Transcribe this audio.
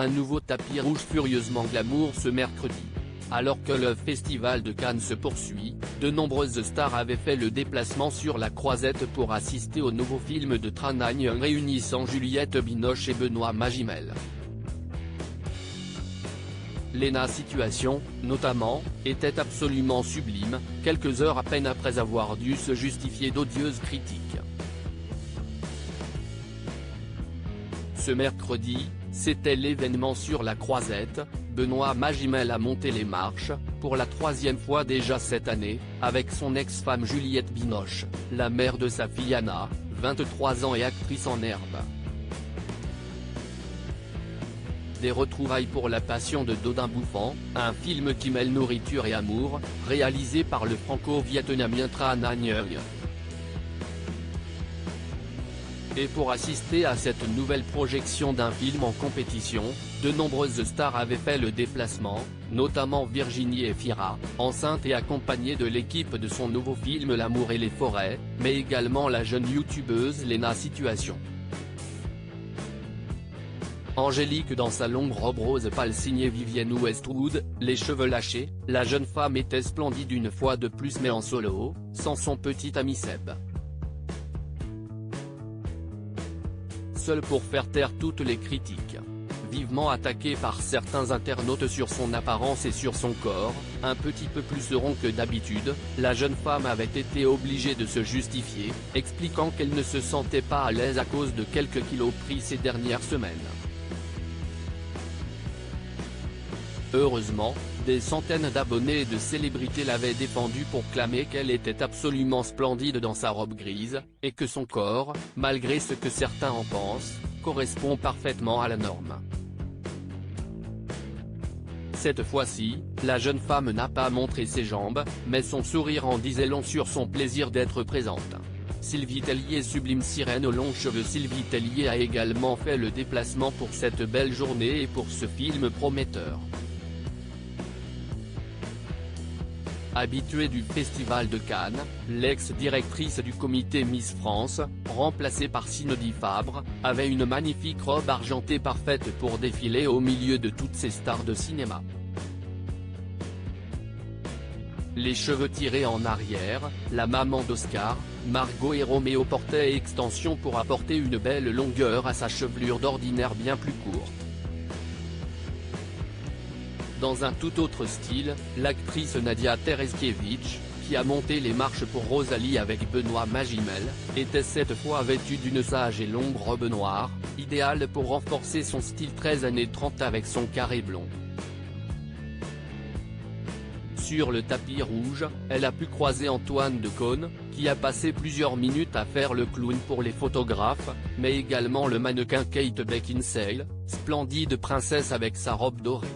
Un nouveau tapis rouge furieusement glamour ce mercredi. Alors que le festival de Cannes se poursuit, de nombreuses stars avaient fait le déplacement sur la Croisette pour assister au nouveau film de Tran Anh réunissant Juliette Binoche et Benoît Magimel. Lena Situation, notamment, était absolument sublime, quelques heures à peine après avoir dû se justifier d'odieuses critiques. Ce mercredi, c'était l'événement sur la Croisette. Benoît Magimel a monté les marches, pour la troisième fois déjà cette année, avec son ex-femme Juliette Binoche, la mère de sa fille Anna, 23 ans et actrice en herbe. Des retrouvailles pour La Passion de Dodin Bouffant, un film qui mêle nourriture et amour, réalisé par le franco-vietnamien Tran Anh. Et pour assister à cette nouvelle projection d'un film en compétition, de nombreuses stars avaient fait le déplacement, notamment Virginie Efira, enceinte et accompagnée de l'équipe de son nouveau film L'amour et les forêts, mais également la jeune youtubeuse Lena Situation. Angélique dans sa longue robe rose pâle signée Vivienne Westwood, les cheveux lâchés, la jeune femme était splendide une fois de plus mais en solo, sans son petit ami Seb. Seul pour faire taire toutes les critiques. Vivement attaquée par certains internautes sur son apparence et sur son corps, un petit peu plus rond que d'habitude, la jeune femme avait été obligée de se justifier, expliquant qu'elle ne se sentait pas à l'aise à cause de quelques kilos pris ces dernières semaines. Heureusement, des centaines d'abonnés et de célébrités l'avaient défendue pour clamer qu'elle était absolument splendide dans sa robe grise, et que son corps, malgré ce que certains en pensent, correspond parfaitement à la norme. Cette fois-ci, la jeune femme n'a pas montré ses jambes, mais son sourire en disait long sur son plaisir d'être présente. Sylvie Tellier sublime sirène aux longs cheveux. Sylvie Tellier a également fait le déplacement pour cette belle journée et pour ce film prometteur. Habituée du Festival de Cannes, l'ex-directrice du comité Miss France, remplacée par Cindy Fabre, avait une magnifique robe argentée parfaite pour défiler au milieu de toutes ces stars de cinéma. Les cheveux tirés en arrière, la maman d'Oscar, Margot et Roméo portaient extension pour apporter une belle longueur à sa chevelure d'ordinaire bien plus courte. Dans un tout autre style, l'actrice Nadia Tereszkiewicz, qui a monté les marches pour Rosalie avec Benoît Magimel, était cette fois vêtue d'une sage et longue robe noire, idéale pour renforcer son style très années 30 avec son carré blond. Sur le tapis rouge, elle a pu croiser Antoine Decaune, qui a passé plusieurs minutes à faire le clown pour les photographes, mais également le mannequin Kate Beckinsale, splendide princesse avec sa robe dorée.